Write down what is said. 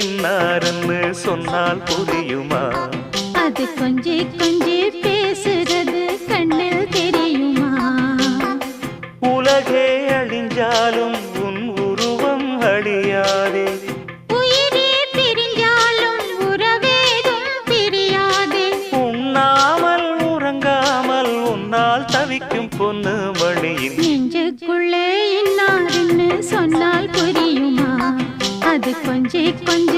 இன்னாருன்னு சொன்னால் புரியுமா? அது கொஞ்சி கொஞ்சி பேசுறது கண்ணில் தெரியுமா? உலகே அழிஞ்சாலும் உன் உருவம் அழியாதே. உயிரே பிரிஞ்சாலும் உறவேதும் பிரியாதே. உண்ணாமல் உறங்காமல் உன்னால் தவிக்கும் பொண்ணு மணியின் நெஞ்சுக்குள்ளே இன்னாருன்னு சொன்னால் புரியுமா? அது கொஞ்சி கொஞ்சி